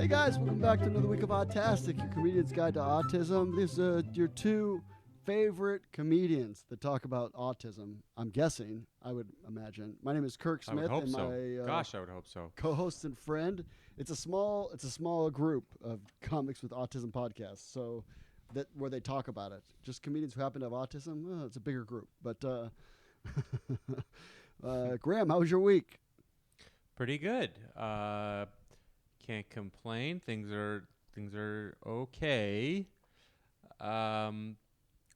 Hey guys, welcome back to another week of Autastic, your comedian's guide to autism. These are your two favorite comedians that talk about autism. I'm guessing, I would imagine. My name is Kirk I would Smith, hope and so. my Gosh, I would hope so. co-host and friend. It's a small group of comics with autism podcasts. So that where they talk about it. Just comedians who happen to have autism. It's a bigger group. But Graham, how was your week? Pretty good. Can't complain. Things are okay.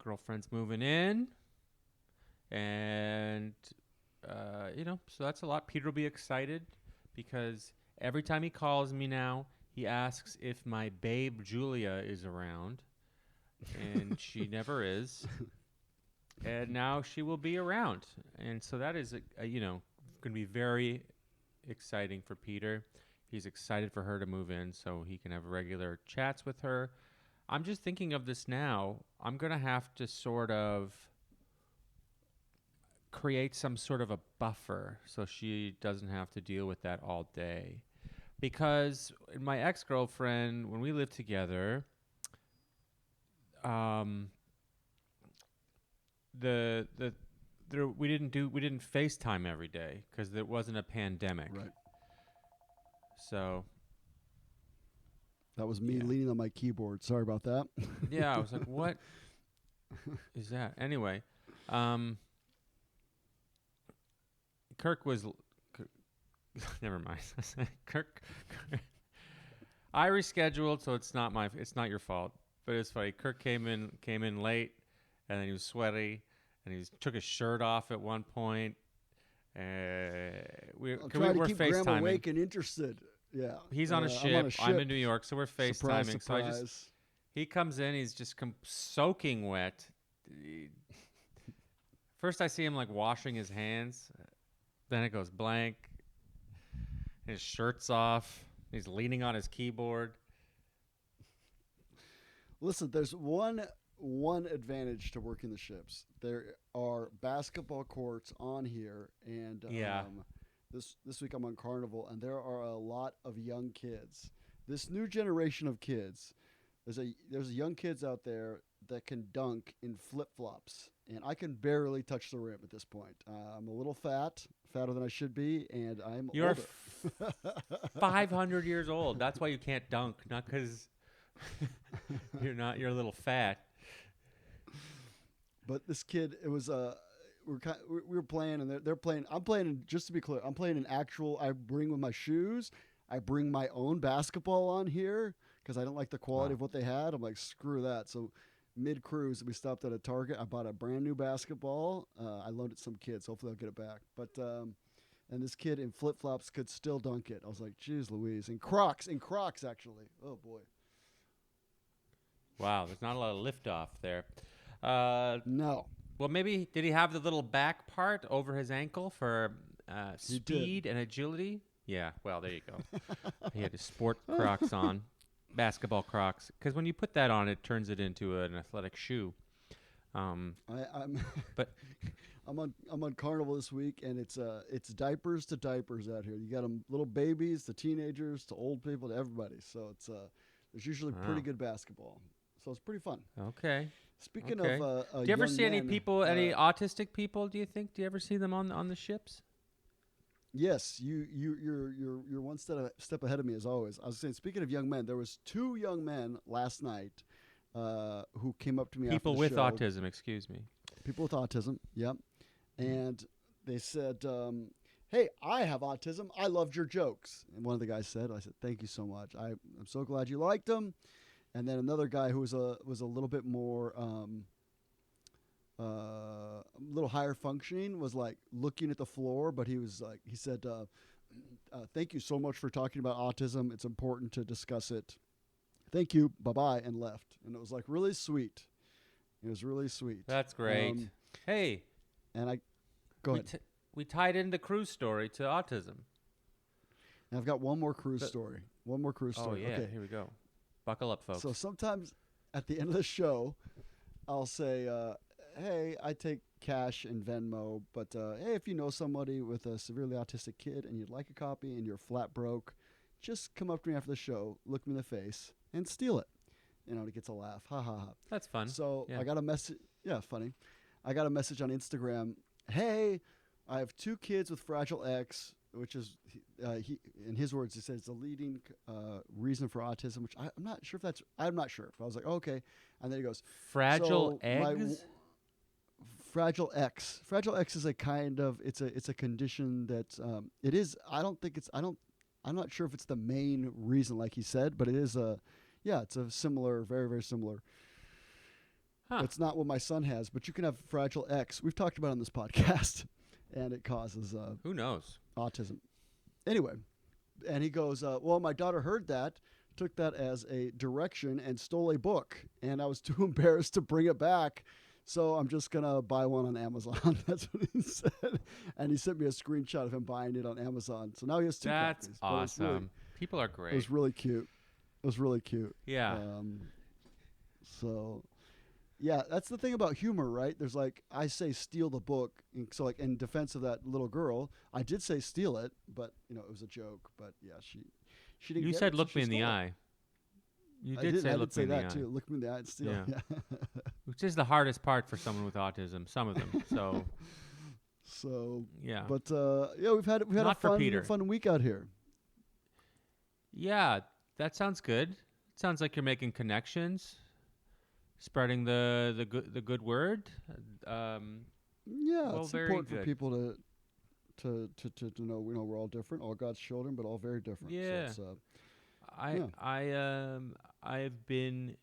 Girlfriend's moving in, and so that's a lot. Peter will be excited because every time he calls me now, he asks if my babe Julia is around, and she never is. And now she will be around, and so that is going to be very exciting for Peter. He's excited for her to move in so he can have regular chats with her. I'm just thinking of this now. I'm going to have to sort of create some sort of a buffer so she doesn't have to deal with that all day. Because my ex-girlfriend, when we lived together, we didn't FaceTime every day because there wasn't a pandemic. Right. So that was me leaning on my keyboard. Sorry about that. Yeah, I was like, what is that? Anyway, Kirk was never mind. Kirk I rescheduled, so it's not your fault. But it's funny. Kirk came in late, and then he was sweaty, and he took his shirt off at one point. We're keep FaceTiming. Graham awake and interested. Yeah, he's on a ship. I'm in New York, so we're FaceTiming. Surprise. So he comes in. He's just soaking wet. First, I see him like washing his hands. Then it goes blank. His shirt's off. He's leaning on his keyboard. Listen, there's one advantage to working the ships. There are basketball courts on here, and this week I'm on Carnival, and there are a lot of young kids. This new generation of kids, there's young kids out there that can dunk in flip-flops, and I can barely touch the rim at this point. I'm a little fatter than I should be, and I'm You're older. 500 years old. That's why you can't dunk, not because you're a little fat. But this kid, it was we were playing, and they're playing. I'm playing. Just to be clear, I'm playing an actual. I bring with my shoes. I bring my own basketball on here because I don't like the quality of what they had. I'm like, screw that. So mid cruise, we stopped at a Target. I bought a brand new basketball. I loaned it to some kids. Hopefully, I'll get it back. But and this kid in flip flops could still dunk it. I was like, geez, Louise, in Crocs actually. Oh boy. Wow, there's not a lot of liftoff there. No. Well, maybe did he have the little back part over his ankle for speed and agility? Yeah. Well, there you go. He had his sport Crocs on, basketball Crocs, because when you put that on, it turns it into an athletic shoe. I'm but I'm on Carnival this week, and it's diapers to diapers out here. You got them little babies to teenagers to old people to everybody. So it's there's usually pretty good basketball. So it's pretty fun. Okay. Speaking of, do you ever see any people, any autistic people? Do you think? Do you ever see them on the ships? Yes, you're one step ahead of me as always. I was saying, speaking of young men, there was 2 young men last night who came up to me. People after the with show. autism, excuse me. People with autism, yep. And they said, "Hey, I have autism. I loved your jokes." And one of the guys said, "I said thank you so much. I'm so glad you liked them." And then another guy who was a little bit more a little higher functioning was like looking at the floor, but he said, "Thank you so much for talking about autism. It's important to discuss it. Thank you. Bye-bye," and left. And it was like really sweet. It was really sweet. That's great. Hey. And go ahead. We tied in the cruise story to autism. And I've got one more cruise story. Oh, yeah. Okay. Here we go. Buckle up, folks. So sometimes at the end of the show, I'll say, "Hey, I take cash and Venmo, but hey, if you know somebody with a severely autistic kid and you'd like a copy and you're flat broke, just come up to me after the show, look me in the face, and steal it. To get a laugh. Ha ha ha. That's fun. So Yeah. I got a message. Yeah, funny. I got a message on Instagram. Hey, I have 2 kids with Fragile X, which is, he in his words, he said it's a leading reason for autism, which I'm not sure if that's, I'm not sure. But I was like, okay. And then he goes, Fragile so my eggs. Fragile X. Fragile X is a kind of, it's a condition that it is. I'm not sure if it's the main reason, like he said, but it is it's a similar, very, very similar. Huh. It's not what my son has, but you can have Fragile X. We've talked about it on this podcast, and it causes Who knows? autism. Anyway, and he goes, well, my daughter heard that, took that as a direction, and stole a book, and I was too embarrassed to bring it back, so I'm just going to buy one on Amazon. That's what he said. And he sent me a screenshot of him buying it on Amazon. So now he has 2 That's copies. But it's awesome. People are great. It was really cute. It was really cute. Yeah. So, yeah, that's the thing about humor, right? There's like, I say steal the book. And so, like, in defense of that little girl, I did say steal it, but, it was a joke. But, yeah, she didn't You get said it, so look she me in the stole it. eye. You I did say I look did say me in that, the eye. too. Look me in the eye and steal. Yeah. Yeah. Which is the hardest part for someone with autism. Some of them. So So, yeah. but, we've had Not for Peter. a fun week out here. Yeah, that sounds good. It sounds like you're making connections, spreading the good word. Yeah, Well, it's very important for good. people to know, we're all different, all God's children, but all very different. Yeah. So I Yeah. I've been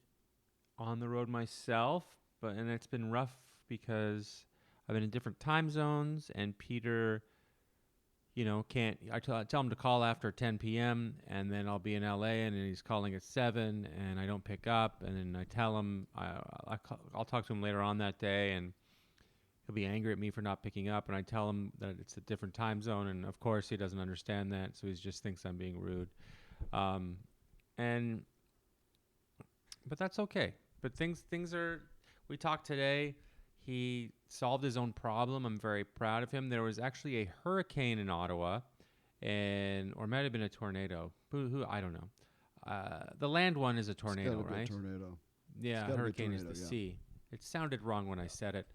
on the road myself, and it's been rough because I've been in different time zones, and Peter, can't. I tell him to call after 10 p.m. and then I'll be in LA, and he's calling at 7, and I don't pick up, and then I tell him I'll talk to him later on that day, and he'll be angry at me for not picking up, and I tell him that it's a different time zone, and of course he doesn't understand that, so he just thinks I'm being rude. But that's okay. But things are. We talked today. He solved his own problem. I'm very proud of him. There was actually a hurricane in Ottawa, or it might have been a tornado. Who I don't know. The land one is a tornado, it's gotta be right? a tornado. Yeah, gotta be a hurricane is tornado, the yeah. sea. It sounded wrong when I said it.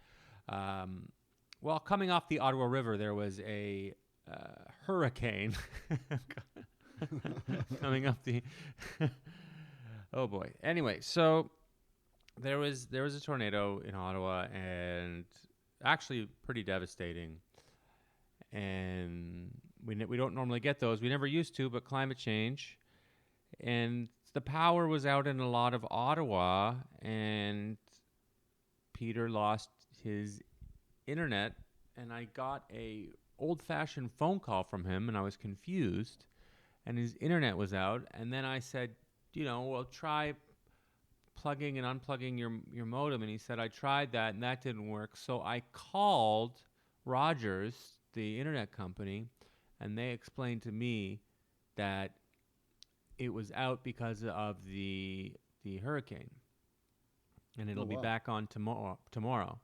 Well, coming off the Ottawa River, there was a hurricane coming up the. Oh boy. Anyway, so there was a tornado in Ottawa, and actually pretty devastating. And we don't normally get those. We never used to, but climate change, and the power was out in a lot of Ottawa, and Peter lost his internet, and I got a old-fashioned phone call from him, and I was confused, and his internet was out, and then I said, well, try plugging and unplugging your modem, and he said, I tried that, and that didn't work, so I called Rogers, the internet company, and they explained to me that it was out because of the hurricane, and it'll be wow. back on tomorrow.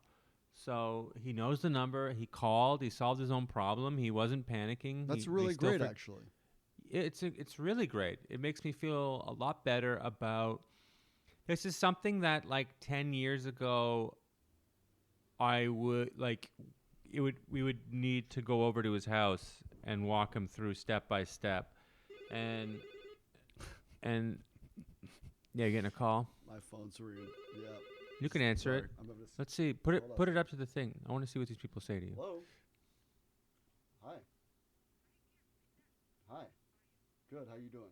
So he knows the number. He called. He solved his own problem. He wasn't panicking. That's He really still great, actually. It's really great. It makes me feel a lot better about. This is something that like 10 years ago, we would need to go over to his house and walk him through step by step, and yeah, you're getting a call. My phone's ringing. Yeah. You can answer it. Sorry, I'm gonna Let's see. Put Hold on. it up to the thing. I want to see what these people say to you. Hello. Hi. Hi. Good. How you doing?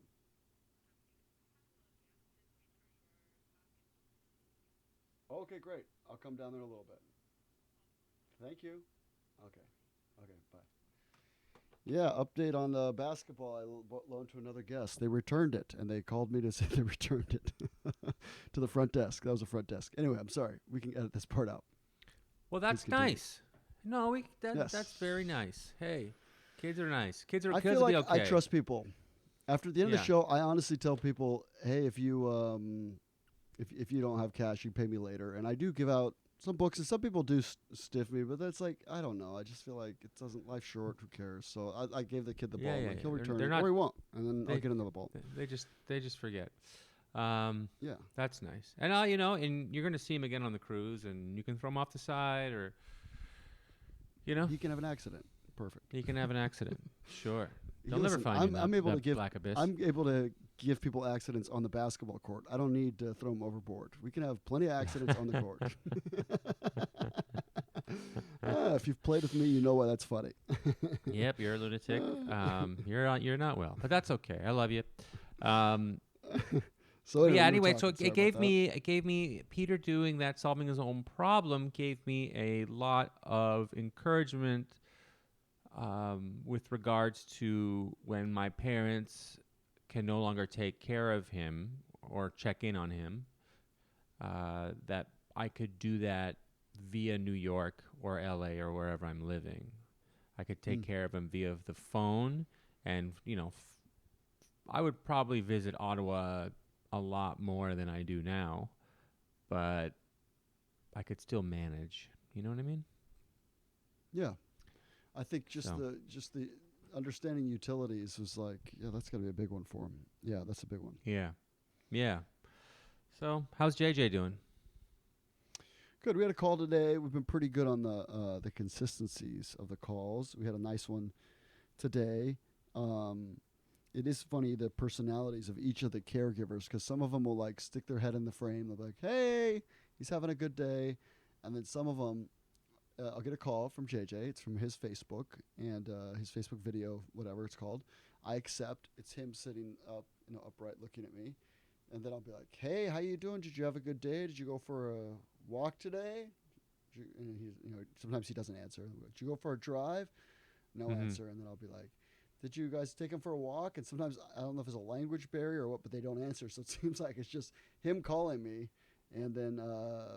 Okay, great. I'll come down there in a little bit. Thank you. Okay. Okay. Bye. Yeah. Update on the basketball. I loaned to another guest. They returned it, and they called me to say they returned it to the front desk. That was the front desk. Anyway, I'm sorry. We can edit this part out. Well, that's Please continue. nice. No, Yes. that's very nice. Hey, kids are nice. Kids I will feel be like okay. I trust people. After the end of Yeah. the show, I honestly tell people, "Hey, if you if you don't have cash, you pay me later." And I do give out some books, and some people do stiff me, but that's like, I don't know. I just feel like it doesn't. Life's short. Who cares? So I gave the kid the ball. Yeah, I'm yeah, like, yeah. he'll They're- return they're it, not- or he won't. and then I'll get another ball. They just forget. Yeah. That's nice. And and you're gonna see him again on the cruise, and you can throw him off the side, or He can have an accident. Perfect. he can have an accident. Sure. They'll Listen, never find you. I'm able to that give. Black Abyss. I'm able to give people accidents on the basketball court. I don't need to throw them overboard. We can have plenty of accidents on the court. If you've played with me, you know why that's funny. Yep, you're a lunatic. You're not well, but that's okay. I love you. So Anyway, so it gave me Peter doing that, solving his own problem, gave me a lot of encouragement with regards to when my parents can no longer take care of him or check in on him, that I could do that via New York or LA or wherever I'm living. I could take care of him via the phone, and I would probably visit Ottawa a lot more than I do now, but I could still manage. You know what I mean? Yeah, I think just the understanding utilities was like, that's got to be a big one for him. Yeah, that's a big one. Yeah. So how's JJ doing? Good. We had a call today. We've been pretty good on the consistencies of the calls. We had a nice one today. It is funny, the personalities of each of the caregivers, because some of them will like stick their head in the frame. They'll be like, hey, he's having a good day. And then some of them, I'll get a call from JJ. It's from his Facebook and his Facebook video, whatever it's called. I accept. It's him sitting up, upright looking at me. And then I'll be like, hey, how you doing? Did you have a good day? Did you go for a walk today? And he's, sometimes he doesn't answer. Did you go for a drive? No answer. And then I'll be like, did you guys take him for a walk? And sometimes, I don't know if it's a language barrier or what, but they don't answer. So it seems like it's just him calling me and then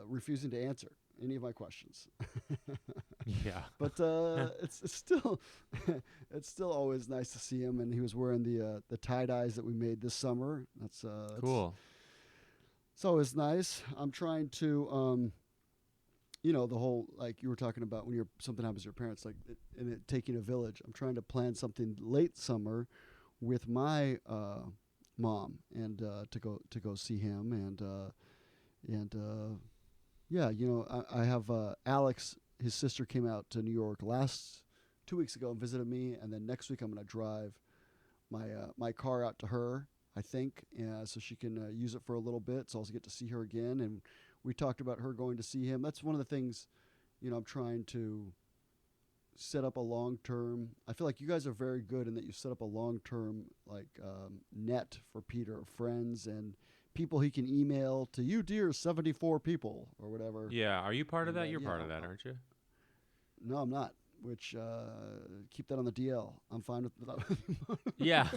refusing to answer any of my questions. Yeah. But it's still it's still always nice to see him. And he was wearing the tie-dyes that we made this summer. That's cool. It's always nice. I'm trying to the whole, like you were talking about when something happens to your parents, like and it taking a village. I'm trying to plan something late summer with my mom and to go see him I have Alex. His sister came out to New York 2 weeks ago and visited me, and then next week I'm going to drive my car out to her, I think, so she can use it for a little bit, so I'll get to see her again. And we talked about her going to see him. That's one of the things, I'm trying to set up a long-term. I feel like you guys are very good in that you set up a long-term net for Peter of friends and people he can email to, you dear 74 people or whatever. Yeah, are you part of that? You're part of that, aren't you? No, I'm not. Which keep that on the DL. I'm fine with that. Yeah.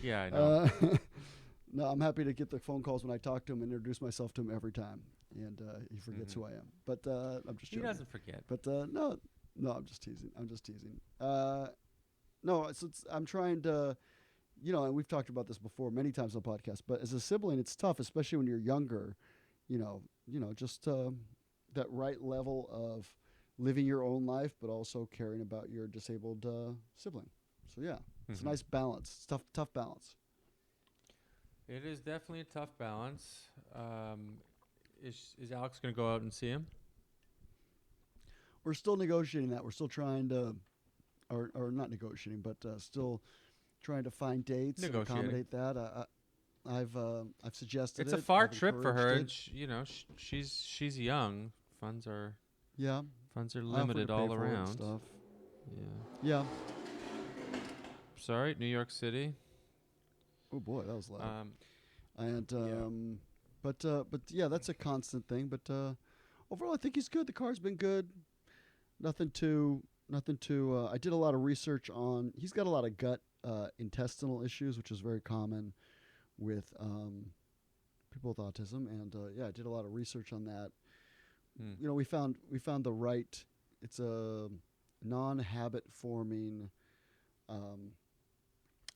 Yeah, I know. No, I'm happy to get the phone calls when I talk to him and introduce myself to him every time, and he forgets who I am. But I'm just joking. He doesn't forget. But no, I'm just teasing. No, I'm trying to, and we've talked about this before many times on the podcast. But as a sibling, it's tough, especially when you're younger. Just that right level of living your own life, but also caring about your disabled sibling. So yeah, it's a nice balance. It's tough balance. It is definitely a tough balance. Is Alex going to go out and see him? We're still negotiating that. We're still trying to, or not negotiating, but still trying to find dates and accommodate that. I've suggested it's a far trip for her, and she's young. Funds are limited all around. Stuff. Yeah. Sorry, New York City. Oh boy, that was loud. But yeah, that's a constant thing. But overall, I think he's good. The car's been good. Nothing too. I did a lot of research on. He's got a lot of gut intestinal issues, which is very common with people with autism. And I did a lot of research on that. We found the right. It's a non-habit forming.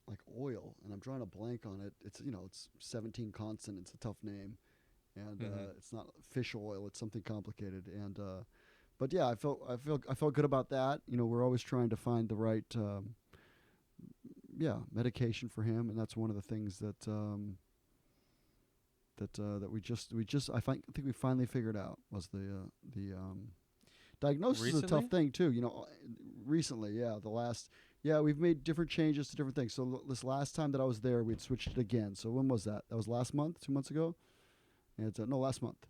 Like oil, and I'm drawing a blank on it. It's 17 consonants, a tough name, and it's not fish oil. It's something complicated, and but yeah, I felt good about that. We're always trying to find the right medication for him, and that's one of the things that that we just I think we finally figured out was the diagnosis is a tough Recently? thing too. Recently, we've made different changes to different things. So this last time that I was there, we'd switched it again. So when was that? That was last month, 2 months ago. And no, last month.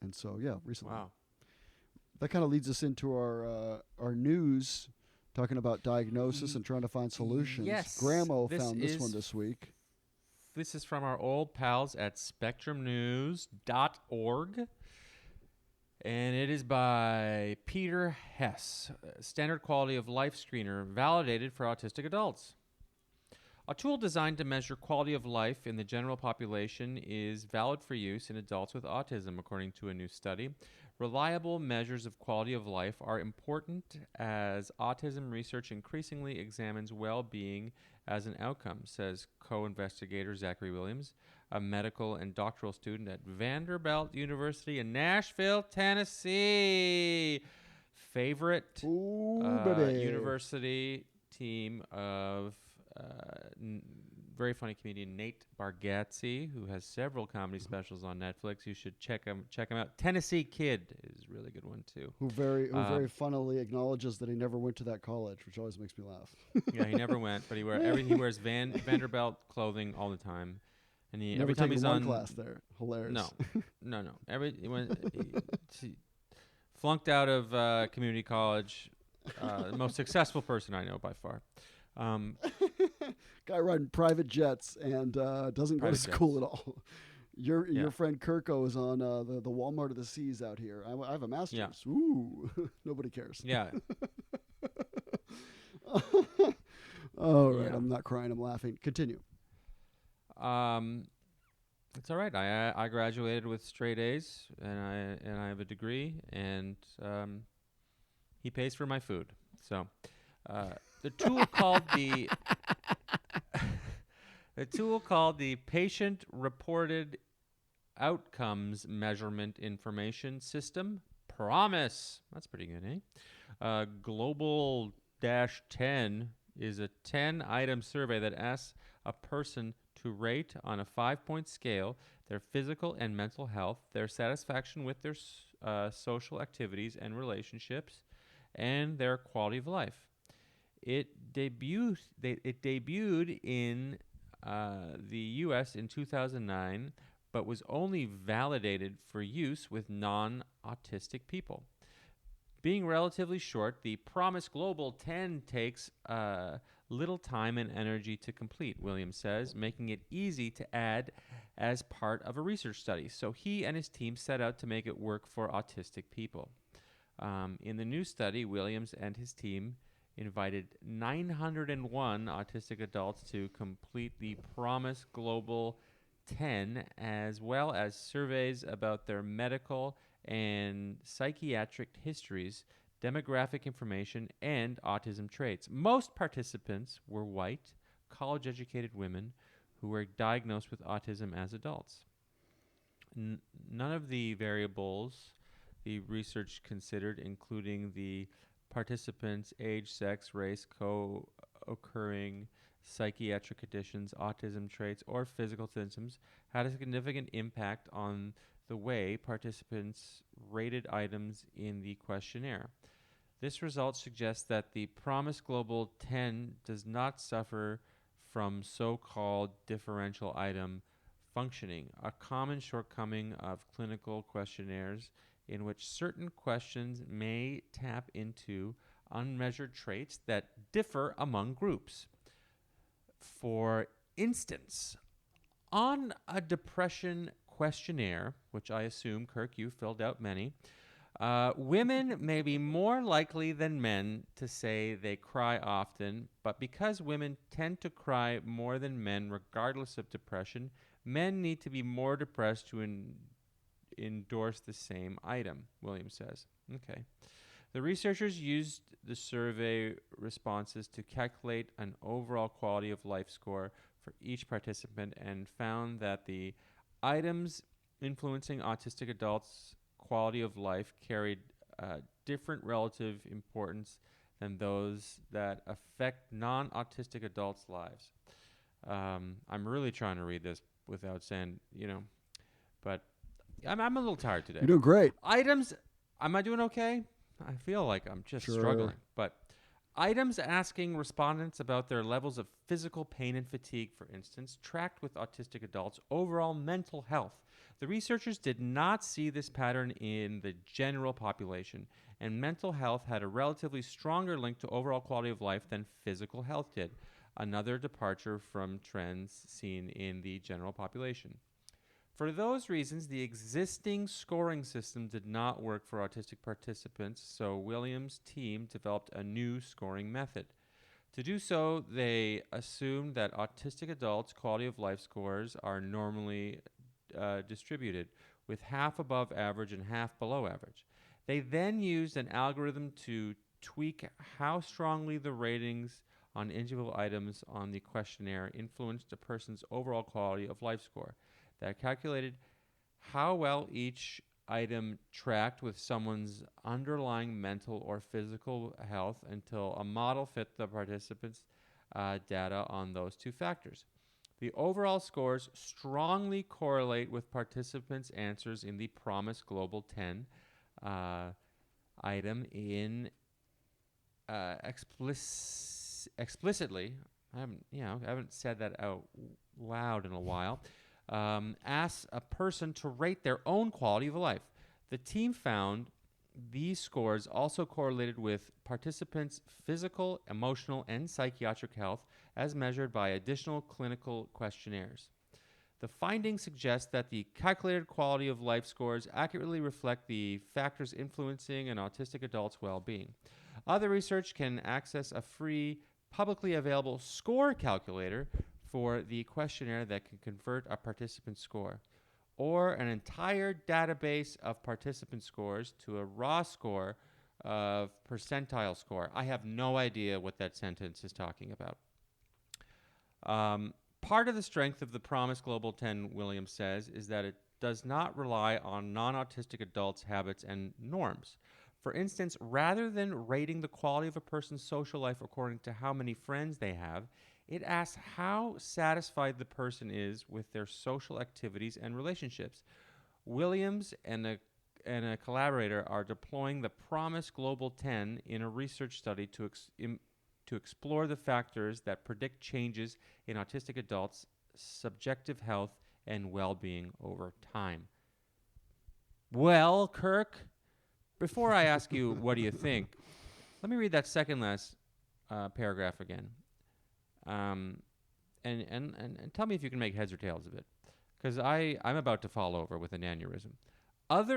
And so recently. Wow. That kind of leads us into our news, talking about diagnosis and trying to find solutions. Yes, Gramo this found this is one this week. This is from our old pals at SpectrumNews.org. And it is by Peter Hess, Standard Quality of Life Screener, validated for autistic adults. A tool designed to measure quality of life in the general population is valid for use in adults with autism, according to a new study. Reliable measures of quality of life are important as autism research increasingly examines well-being as an outcome, says co-investigator Zachary Williams, a medical and doctoral student at Vanderbilt University in Nashville, Tennessee. Favorite university team of very funny comedian Nate Bargatze, who has several comedy specials on Netflix. You should check him out. Tennessee Kid is a really good one too. Who very funnily acknowledges that he never went to that college, which always makes me laugh. Yeah, he never went, but he wears Vanderbilt clothing all the time. And Never every time taken he's one on class there. Hilarious. No. He flunked out of community college. The most successful person I know by far. Guy riding private jets and doesn't go to school at all. Your friend Kirko is on the Walmart of the Seas out here. I have a master's. Yeah. Ooh, nobody cares. Yeah. All right, I'm not crying. I'm laughing. Continue. It's all right. I graduated with straight A's, and I have a degree, and he pays for my food. So, the tool called the Patient Reported Outcomes Measurement Information System, PROMIS. That's pretty good, eh? Global-10 is a 10-item survey that asks a person to rate on a 5-point scale their physical and mental health, their satisfaction with their social activities and relationships, and their quality of life. It debuted in the U.S. in 2009, but was only validated for use with non-autistic people. Being relatively short, the PROMIS Global 10 takes little time and energy to complete, Williams says, making it easy to add as part of a research study. So he and his team set out to make it work for autistic people. In the new study, Williams and his team invited 901 autistic adults to complete the PROMIS Global 10, as well as surveys about their medical and psychiatric histories, demographic information, and autism traits. Most participants were white, college-educated women who were diagnosed with autism as adults. None of the variables the research considered, including the participants' age, sex, race, co-occurring psychiatric conditions, autism traits, or physical symptoms, had a significant impact on the way participants rated items in the questionnaire. This result suggests that the PROMIS Global 10 does not suffer from so-called differential item functioning, a common shortcoming of clinical questionnaires in which certain questions may tap into unmeasured traits that differ among groups. For instance, on a depression questionnaire, which I assume, Kirk, you filled out many, women may be more likely than men to say they cry often, but because women tend to cry more than men regardless of depression, men need to be more depressed to endorse the same item, Williams says. Okay. The researchers used the survey responses to calculate an overall quality of life score for each participant and found that the items influencing autistic adults' quality of life carried different relative importance than those that affect non-autistic adults' lives. I'm really trying to read this without saying, but I'm a little tired today. You're doing great. Items, am I doing okay? I feel like I'm just struggling. But items asking respondents about their levels of physical pain and fatigue, for instance, tracked with autistic adults' overall mental health. The researchers did not see this pattern in the general population, and mental health had a relatively stronger link to overall quality of life than physical health did, another departure from trends seen in the general population. For those reasons, the existing scoring system did not work for autistic participants, so Williams' team developed a new scoring method. To do so, they assumed that autistic adults' quality of life scores are normally distributed, with half above average and half below average. They then used an algorithm to tweak how strongly the ratings on individual items on the questionnaire influenced a person's overall quality of life score. That calculated how well each item tracked with someone's underlying mental or physical health until a model fit the participants' data on those two factors. The overall scores strongly correlate with participants' answers in the PROMIS Global 10 item in explicitly. I haven't said that out loud in a while. Asks a person to rate their own quality of life. The team found these scores also correlated with participants' physical, emotional, and psychiatric health as measured by additional clinical questionnaires. The findings suggest that the calculated quality of life scores accurately reflect the factors influencing an autistic adult's well-being. Other research can access a free, publicly available score calculator for the questionnaire that can convert a participant score, or an entire database of participant scores to a raw score of percentile score. I have no idea what that sentence is talking about. Part of the strength of the PROMIS Global 10, Williams says, is that it does not rely on non-autistic adults' habits and norms. For instance, rather than rating the quality of a person's social life according to how many friends they have, it asks how satisfied the person is with their social activities and relationships. Williams and a collaborator are deploying the PROMIS Global 10 in a research study to explore the factors that predict changes in autistic adults' subjective health and well-being over time. Well, Kirk, before I ask you what do you think, let me read that second last paragraph again. And tell me if you can make heads or tails of it, because I'm about to fall over with an aneurysm.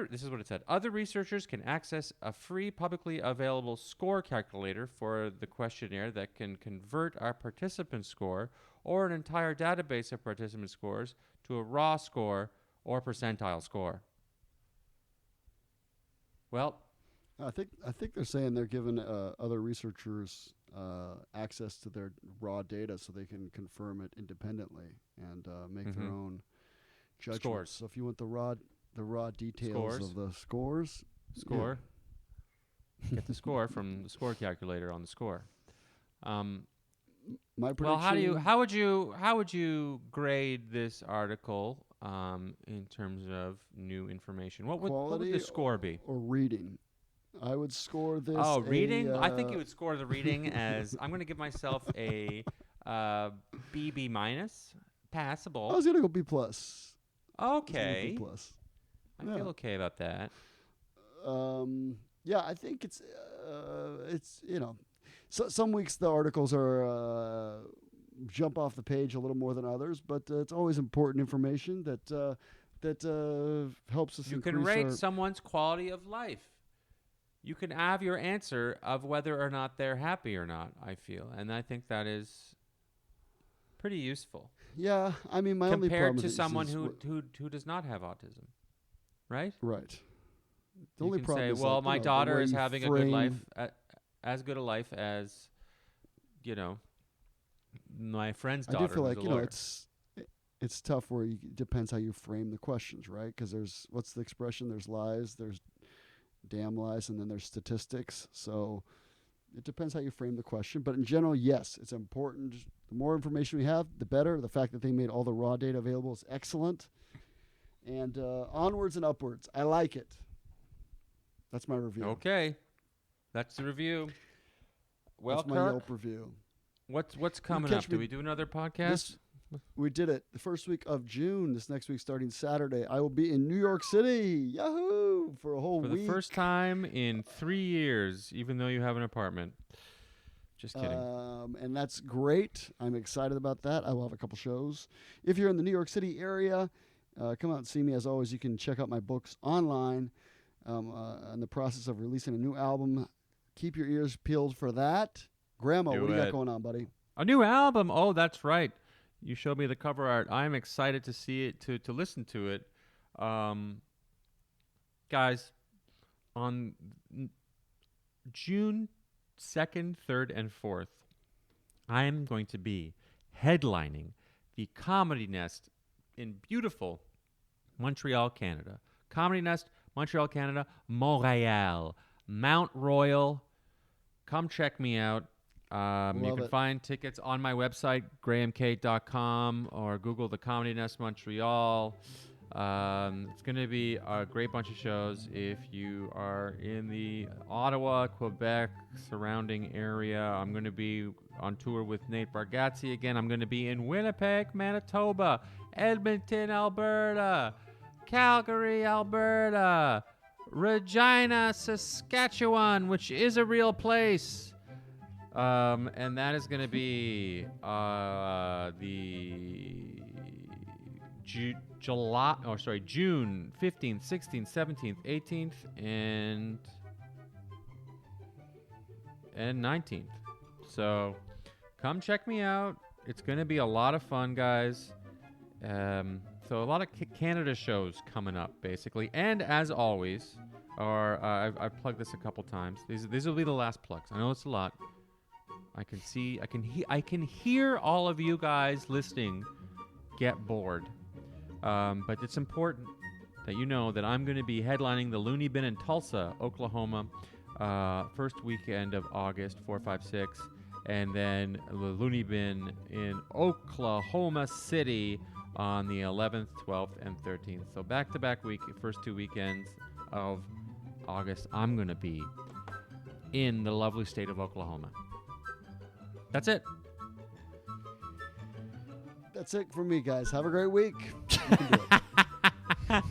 This is what it said. Other researchers can access a free, publicly available score calculator for the questionnaire that can convert our participant score or an entire database of participant scores to a raw score or percentile score. Well, I think they're saying they're giving other researchers access to their raw data so they can confirm it independently and make their own judgments. Scores. So if you want the raw details Scores. of the scores, get the score from the score calculator on the score. My prediction. Well, how would you grade this article in terms of new information? What would the score be? Or reading? I would score this. Oh, reading? I think you would score the reading as I'm going to give myself a B minus, passable. I was gonna go B plus. Okay. B plus. I feel okay about that. Yeah, I think it's so some weeks the articles are jump off the page a little more than others, but it's always important information that helps us. You can rate someone's quality of life. You can have your answer of whether or not they're happy or not, I feel. And I think that is pretty useful. Yeah, I mean, my only problem compared to someone who does not have autism, right? Right. The you only can problem say, is well, like, my the daughter way is you having a good life, as good a life as, my friend's daughter. I do feel like, lawyer. it's tough where it depends how you frame the questions, right? Because there's, what's the expression? There's lies, there's damn lies, and then there's statistics. So It depends how you frame the question. But in general, yes, it's important. The more information we have, the better. The fact that they made all the raw data available is excellent. And onwards and upwards. I like it. That's my review. Okay. That's the review. Well, That's my Kirk, Yelp review. what's coming catch up? Do me we do another podcast? We did it the first week of June. This next week, starting Saturday, I will be in New York City. Yahoo! For a whole For week. the first time in 3 years, even though you have an apartment. Just kidding. And that's great. I'm excited about that. I will have a couple shows. If you're in the New York City area, come out and see me. As always, you can check out my books online. In the process of releasing a new album. Keep your ears peeled for that. Grandma, what do you got going on, buddy? A new album. Oh, that's right. You showed me the cover art. I'm excited to see it, to listen to it. Guys, on June 2nd, 3rd, and 4th, I am going to be headlining the Comedy Nest in beautiful Montreal, Canada. Comedy Nest, Montreal, Canada, Montreal, Mount Royal. Come check me out. You can find tickets on my website, grahamkate.com, or Google the Comedy Nest Montreal. It's going to be a great bunch of shows. If you are in the Ottawa, Quebec surrounding area, I'm going to be on tour with Nate Bargatze again. I'm going to be in Winnipeg, Manitoba, Edmonton, Alberta, Calgary, Alberta, Regina, Saskatchewan, which is a real place. And that is going to be June 15th, 16th, 17th, 18th, and 19th. So come check me out. It's going to be a lot of fun, guys. So a lot of Canada shows coming up, basically. And as always, I've plugged this a couple times. These will be the last plugs. I know it's a lot. I can hear all of you guys listening get bored. But it's important that you know that I'm going to be headlining the Looney Bin in Tulsa, Oklahoma, first weekend of August, 4, 5, 6, and then the Looney Bin in Oklahoma City on the 11th, 12th, and 13th. So back-to-back week, first 2 weekends of August, I'm going to be in the lovely state of Oklahoma. That's it. That's it for me, guys. Have a great week. You can do it.